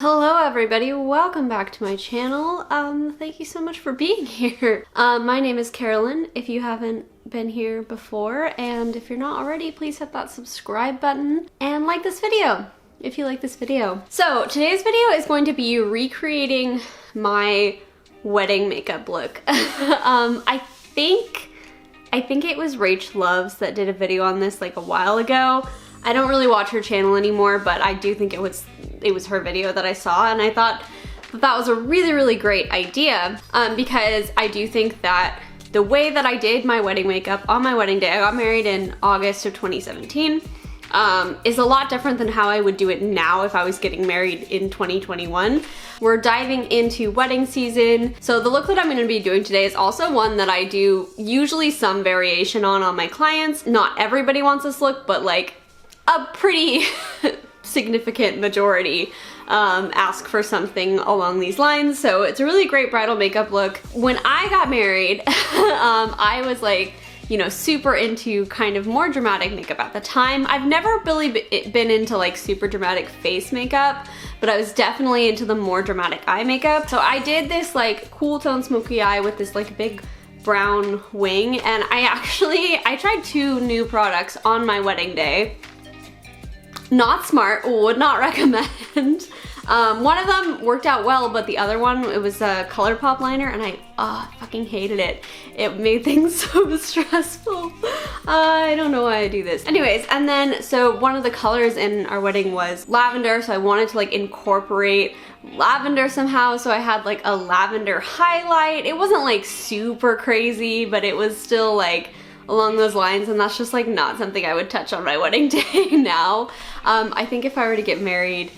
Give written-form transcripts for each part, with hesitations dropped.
Hello everybody, welcome back to my channel. Thank you so much for being here. My name is Carolyn, if you haven't been here before, and if you're not already, please hit that subscribe button and like this video if you like this video. So today's video is going to be recreating my wedding makeup look. I think it was Rach Loves that did a video on this like a while ago. I don't really watch her channel anymore, but I do think it was her video that I saw, and I thought that was a really great idea because I do think that the way that I did my wedding makeup on my wedding day, I got married in August of 2017, is a lot different than how I would do it now if I was getting married in 2021. We're diving into wedding season, so the look that I'm going to be doing today is also one that I do usually some variation on my clients. Not everybody wants this look, but like a pretty significant majority ask for something along these lines, so it's a really great bridal makeup look. When I got married, I was like, you know, super into kind of more dramatic makeup at the time. I've never really been into like super dramatic face makeup, but I was definitely into the more dramatic eye makeup. So I did this like cool tone smoky eye with this like big brown wing, and I tried two new products on my wedding day. Not smart, would not recommend. One of them worked out well, but the other one, it was a ColourPop liner, and I fucking hated it. It made things so stressful. I don't know why I do this. Anyways, and then, so one of the colors in our wedding was lavender, so I wanted to like incorporate lavender somehow, so I had like a lavender highlight. It wasn't like super crazy, but it was still like along those lines, and that's just like not something I would touch on my wedding day now. I think if I were to get married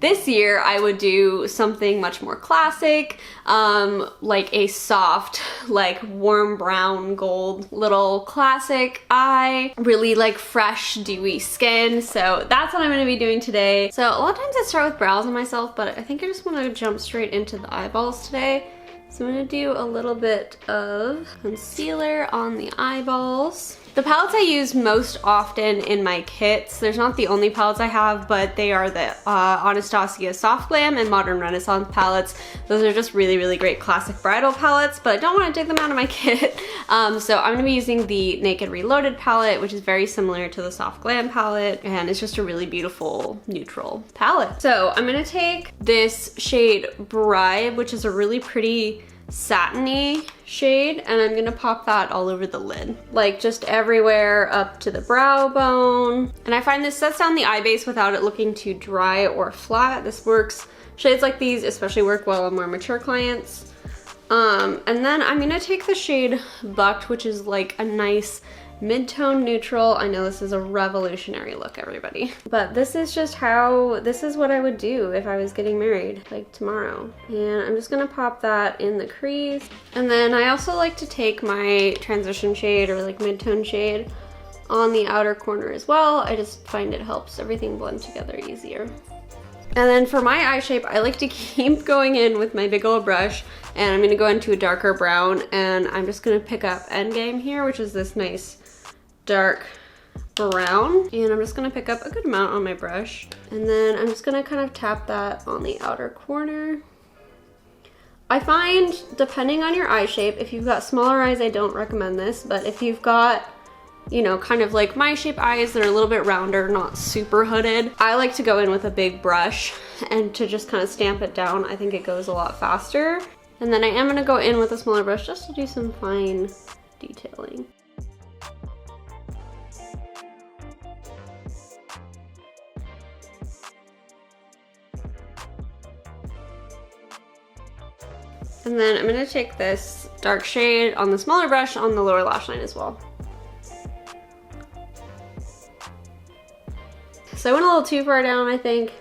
this year, I would do something much more classic, like a soft, like warm brown gold little classic eye, really like fresh dewy skin. So that's what I'm going to be doing today. So a lot of times I start with brows on myself, but I think I just want to jump straight into the eyeballs today. So I'm gonna do a little bit of concealer on the eyeballs. The palettes I use most often in my kits, there's not the only palettes I have, but they are the Anastasia Soft Glam and Modern Renaissance palettes. Those are just really great classic bridal palettes, but I don't want to take them out of my kit. So I'm gonna be using the Naked Reloaded palette, which is very similar to the Soft Glam palette, and it's just a really beautiful neutral palette. So I'm gonna take this shade Bribe, which is a really pretty satiny shade, and I'm gonna pop that all over the lid, like just everywhere up to the brow bone. And I find this sets down the eye base without it looking too dry or flat. This works, shades like these especially work well on more mature clients. And then I'm gonna take the shade Bucked, which is like a nice mid-tone neutral. I know this is a revolutionary look, everybody, but this is just how, this is what I would do if I was getting married, like tomorrow. And I'm just gonna pop that in the crease. And then I also like to take my transition shade or like mid-tone shade on the outer corner as well. I just find it helps everything blend together easier. And then for my eye shape, I like to keep going in with my big old brush, and I'm gonna go into a darker brown, and I'm just gonna pick up Endgame here, which is this nice dark brown, and I'm just gonna pick up a good amount on my brush, and then I'm just gonna kind of tap that on the outer corner. I find, depending on your eye shape, if you've got smaller eyes, I don't recommend this, but if you've got, you know, kind of like my shape eyes that are a little bit rounder, not super hooded, I like to go in with a big brush and to just kind of stamp it down. I think it goes a lot faster. And then I am gonna go in with a smaller brush just to do some fine detailing. And then I'm gonna take this dark shade on the smaller brush on the lower lash line as well. So I went a little too far down, I think.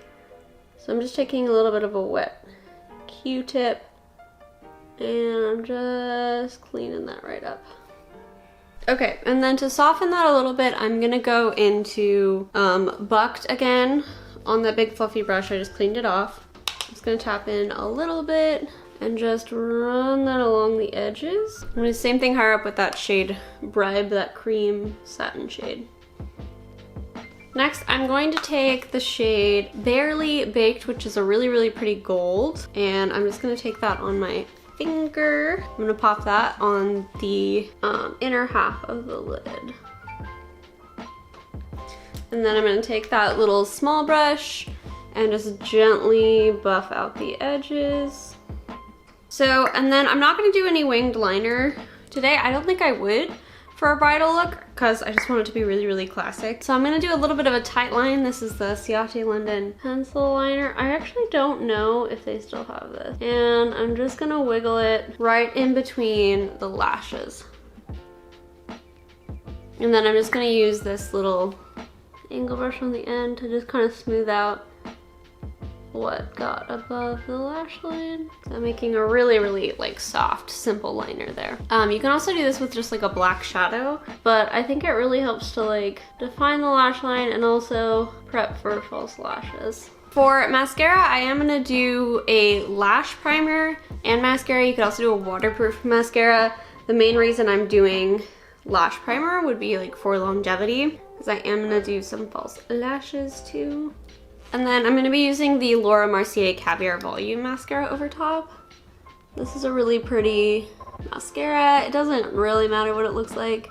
So I'm just taking a little bit of a wet Q-tip, and I'm just cleaning that right up. Okay, and then to soften that a little bit, I'm gonna go into Bucked again on that big fluffy brush. I just cleaned it off. I'm just gonna tap in a little bit and just run that along the edges. I'm gonna do the same thing higher up with that shade Bribe, that cream satin shade. Next, I'm going to take the shade Barely Baked, which is a really, really pretty gold. And I'm just gonna take that on my finger. I'm gonna pop that on the inner half of the lid. And then I'm gonna take that little small brush and just gently buff out the edges. So, and then I'm not gonna do any winged liner today. I don't think I would for a bridal look because I just want it to be really, really classic. So I'm gonna do a little bit of a tight line. This is the Ciate London pencil liner. I actually don't know if they still have this. And I'm just gonna wiggle it right in between the lashes. And then I'm just gonna use this little angle brush on the end to just kind of smooth out what got above the lash line. So I'm making a really, really like soft, simple liner there. You can also do this with just like a black shadow, but I think it really helps to like define the lash line and also prep for false lashes. For mascara, I am gonna do a lash primer and mascara. You could also do a waterproof mascara. The main reason I'm doing lash primer would be like for longevity, because I am gonna do some false lashes too. And then I'm gonna be using the Laura Mercier Caviar Volume Mascara over top. This is a really pretty mascara. It doesn't really matter what it looks like,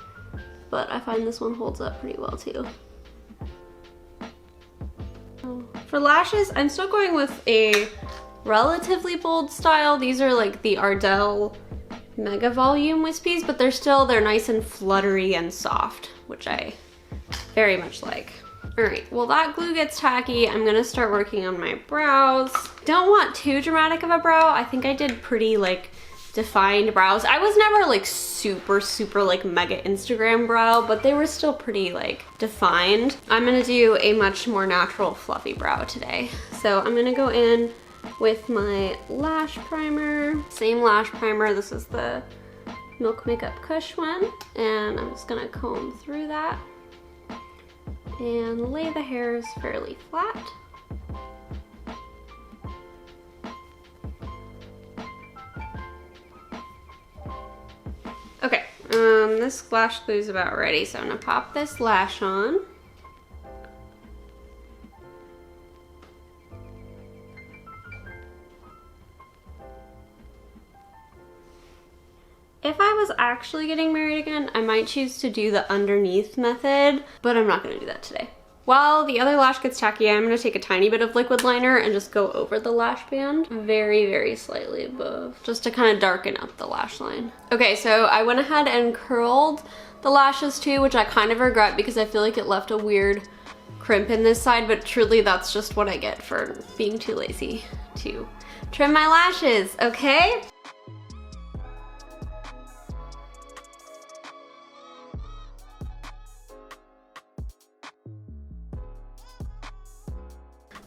but I find this one holds up pretty well too. For lashes, I'm still going with a relatively bold style. These are like the Ardell Mega Volume Wispies, but they're nice and fluttery and soft, which I very much like. All right, well that glue gets tacky. I'm gonna start working on my brows. Don't want too dramatic of a brow. I think I did pretty like defined brows. I was never like super like mega Instagram brow, but they were still pretty like defined. I'm gonna do a much more natural fluffy brow today. So I'm gonna go in with my lash primer. Same lash primer, this is the Milk Makeup Kush one. And I'm just gonna comb through that and lay the hairs fairly flat. Okay, this lash glue is about ready, so I'm gonna pop this lash on. If I was actually getting married again, I might choose to do the underneath method, but I'm not gonna do that today. While the other lash gets tacky, I'm gonna take a tiny bit of liquid liner and just go over the lash band, very, very slightly above, just to kind of darken up the lash line. Okay, so I went ahead and curled the lashes too, which I kind of regret because I feel like it left a weird crimp in this side, but truly that's just what I get for being too lazy to trim my lashes, okay?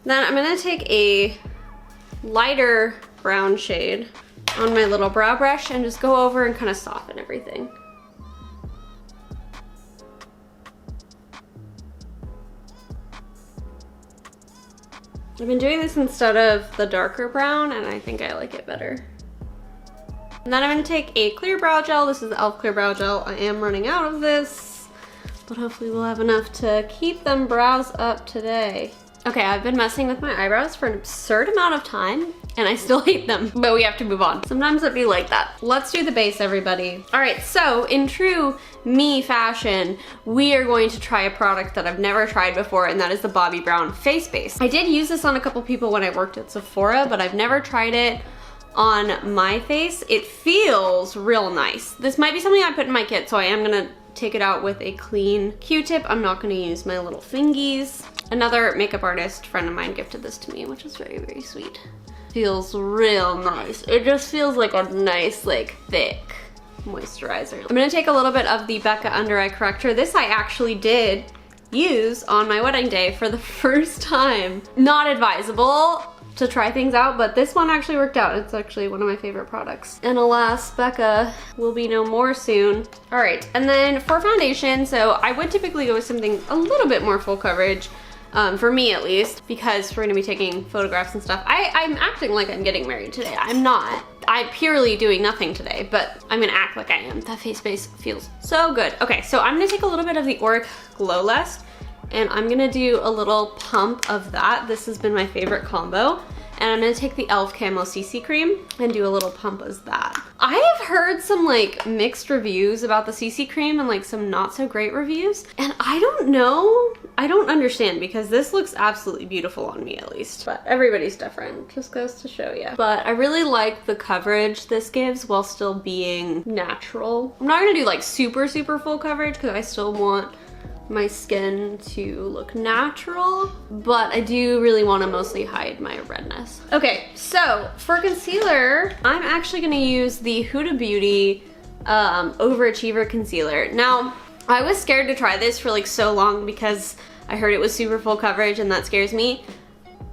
Then I'm gonna take a lighter brown shade on my little brow brush and just go over and kind of soften everything. I've been doing this instead of the darker brown and I think I like it better. And then I'm gonna take a clear brow gel. This is the e.l.f. Clear Brow Gel. I am running out of this, but hopefully we'll have enough to keep them brows up today. Okay, I've been messing with my eyebrows for an absurd amount of time and I still hate them, but we have to move on. Sometimes it be like that. Let's do the base, everybody. All right, so in true me fashion, we are going to try a product that I've never tried before, and that is the Bobbi Brown Face Base. I did use this on a couple people when I worked at Sephora, but I've never tried it on my face. It feels real nice. This might be something I put in my kit, so I am gonna take it out with a clean Q-tip. I'm not gonna use my little fingies. Another makeup artist friend of mine gifted this to me, which is very, very sweet. Feels real nice. It just feels like a nice, like, thick moisturizer. I'm gonna take a little bit of the Becca Under Eye Corrector. This I actually did use on my wedding day for the first time. Not advisable to try things out, but this one actually worked out. It's actually one of my favorite products. And alas, Becca will be no more soon. All right, and then for foundation, so I would typically go with something a little bit more full coverage, for me at least, because we're gonna be taking photographs and stuff. I'm acting like I'm getting married today. I'm not. I'm purely doing nothing today, but I'm gonna act like I am. That face base feels so good. Okay, so I'm gonna take a little bit of the Auric Glow Lust and I'm gonna do a little pump of that. This has been my favorite combo. And I'm gonna take the e.l.f. Camo CC cream and do a little pump as that. I have heard some like mixed reviews about the CC cream and like some not so great reviews. And I don't know, I don't understand, because this looks absolutely beautiful on me at least. But everybody's different, just goes to show you. But I really like the coverage this gives while still being natural. I'm not gonna do like super full coverage because I still want my skin to look natural, but I do really want to mostly hide my redness. Okay, so for concealer, I'm actually gonna use the Huda Beauty Overachiever concealer. Now, I was scared to try this for like so long because I heard it was super full coverage and that scares me.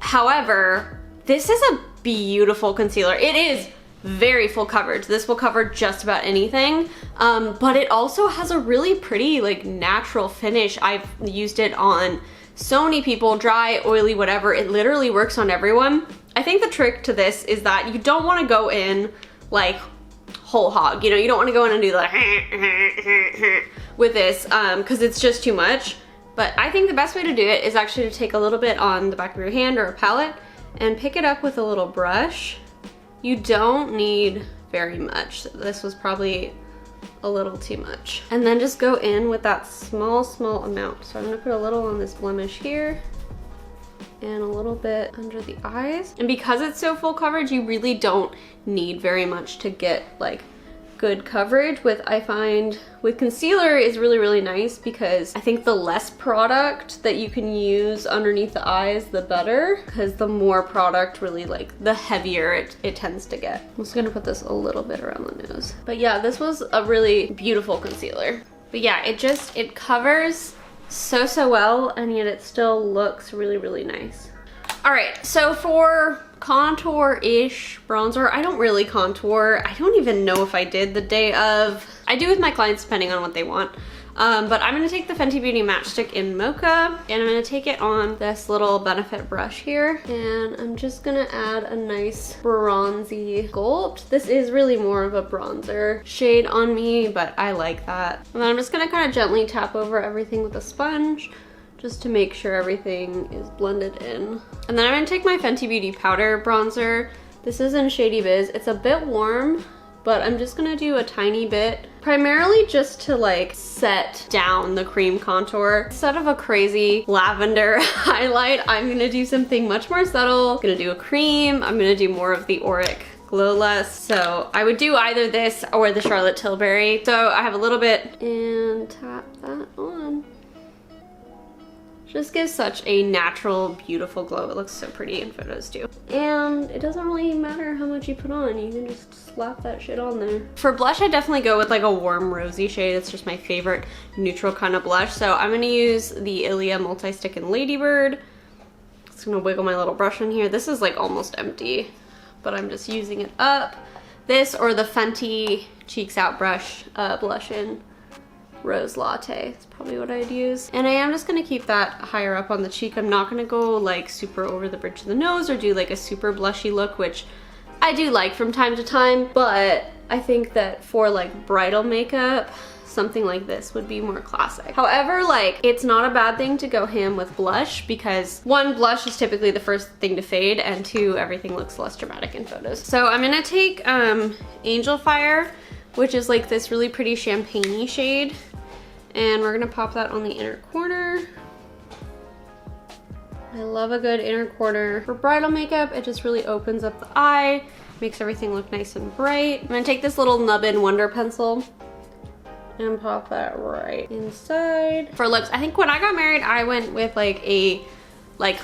However, this is a beautiful concealer. It is very full coverage. This will cover just about anything, but it also has a really pretty like natural finish. I've used it on so many people, dry, oily, whatever. It literally works on everyone. I think the trick to this is that you don't want to go in like whole hog, you know, you don't want to go in and do like with this because it's just too much. But I think the best way to do it is actually to take a little bit on the back of your hand or a palette and pick it up with a little brush. You don't need very much. This was probably a little too much. And then just go in with that small amount. So I'm gonna put a little on this blemish here and a little bit under the eyes. And because it's so full coverage, you really don't need very much to get like good coverage. I find with concealer is really nice because I think the less product that you can use underneath the eyes, the better, because the more product really, like the heavier it tends to get. I'm just gonna put this a little bit around the nose. But yeah, this was a really beautiful concealer. But yeah, it covers so well, and yet it still looks really nice. All right, so for contour-ish bronzer, I don't really contour. I don't even know if I did the day of. I do with my clients depending on what they want. But I'm gonna take the Fenty Beauty Matchstick in Mocha, and I'm gonna take it on this little Benefit brush here, and I'm just gonna add a nice bronzy sculpt. This is really more of a bronzer shade on me, but I like that. And then I'm just gonna kind of gently tap over everything with a sponge, just to make sure everything is blended in. And then I'm gonna take my Fenty Beauty Powder Bronzer. This is in Shady Biz. It's a bit warm, but I'm just gonna do a tiny bit, primarily just to like set down the cream contour. Instead of a crazy lavender highlight, I'm gonna do something much more subtle. I'm gonna do a cream. I'm gonna do more of the Auric Glow Lust. So I would do either this or the Charlotte Tilbury. So I have a little bit and tap that on. Just gives such a natural, beautiful glow. It looks so pretty in photos too. And it doesn't really matter how much you put on. You can just slap that shit on there. For blush, I definitely go with like a warm rosy shade. It's just my favorite neutral kind of blush. So I'm gonna use the Ilia Multi-Stick in Ladybird. Just gonna wiggle my little brush in here. This is like almost empty, but I'm just using it up. This or the Fenty Cheeks Out brush blush in Rose Latte. It's probably what I'd use. And I am just gonna keep that higher up on the cheek. I'm not gonna go like super over the bridge of the nose or do like a super blushy look, which I do like from time to time, but I think that for like bridal makeup, something like this would be more classic. However, like it's not a bad thing to go ham with blush because one, blush is typically the first thing to fade, and two, everything looks less dramatic in photos. So I'm gonna take Angel Fire, which is like this really pretty champagne-y shade, and we're gonna pop that on the inner corner. I love a good inner corner. For bridal makeup, it just really opens up the eye, makes everything look nice and bright. I'm gonna take this little Nubbin Wonder Pencil and pop that right inside. For lips, I think when I got married, I went with like a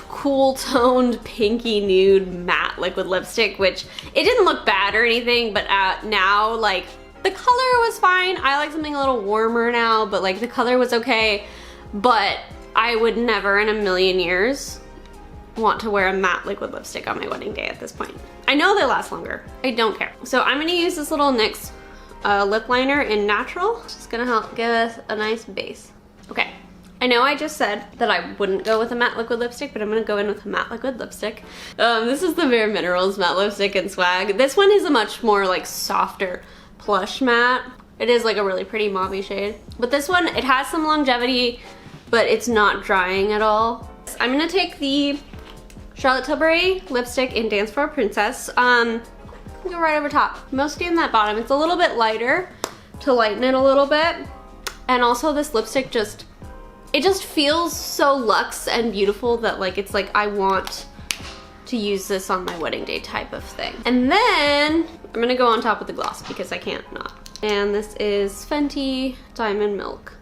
cool toned pinky nude matte liquid lipstick, which it didn't look bad or anything, but now like the color was fine. I like something a little warmer now, but like the color was okay. But I would never in a million years want to wear a matte liquid lipstick on my wedding day at this point. I know they last longer. I don't care. So I'm gonna use this little NYX lip liner in Natural. It's just gonna help give us a nice base. Okay. I know I just said that I wouldn't go with a matte liquid lipstick, but I'm gonna go in with a matte liquid lipstick. This is the Bare Minerals matte lipstick in Swag. This one is a much more like softer plush matte. It is like a really pretty mauvey shade. But this one, it has some longevity, but it's not drying at all. I'm gonna take the Charlotte Tilbury lipstick in Dance for a Princess. Go right over top, mostly in that bottom. It's a little bit lighter to lighten it a little bit. And also this lipstick it just feels so luxe and beautiful that like, it's like I want to use this on my wedding day type of thing. And then I'm gonna go on top with the gloss because I can't not. And this is Fenty Diamond Milk.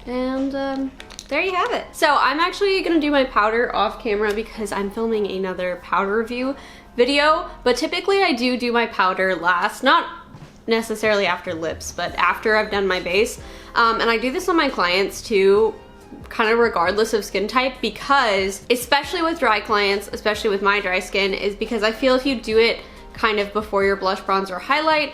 And there you have it. So I'm actually gonna do my powder off camera because I'm filming another powder review video, but typically I do my powder last, not necessarily after lips, but after I've done my base. And I do this on my clients too, kind of regardless of skin type, because especially with dry clients, especially with my dry skin, is because I feel if you do it kind of before your blush, bronzer, highlight,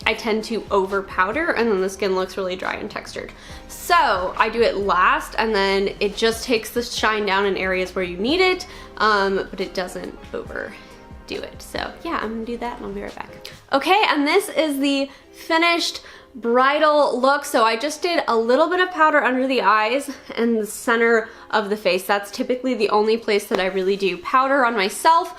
I tend to over powder and then the skin looks really dry and textured. So I do it last and then it just takes the shine down in areas where you need it, but it doesn't overdo it. So yeah, I'm gonna do that and I'll be right back. Okay, and this is the finished bridal look. So I just did a little bit of powder under the eyes and the center of the face. That's typically the only place that I really do powder on myself,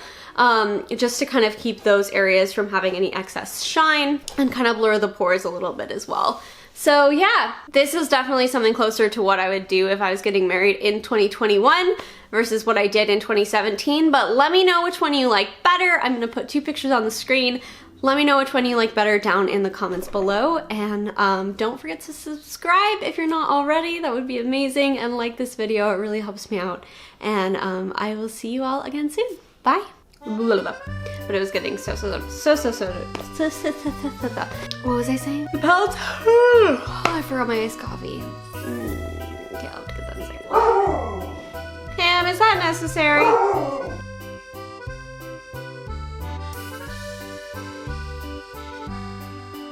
just to kind of keep those areas from having any excess shine and kind of blur the pores a little bit as well. So yeah, this is definitely something closer to what I would do if I was getting married in 2021 versus what I did in 2017. But let me know which one you like better. I'm gonna put 2 pictures on the screen. Let me know which one you like better down in the comments below. And don't forget to subscribe if you're not already. That would be amazing. And like this video, it really helps me out. And I will see you all again soon. Bye. But it was getting so. What was I saying? The pellets. Oh, I forgot my iced coffee. Okay, I'll have to get that in a second. Pam, is that necessary?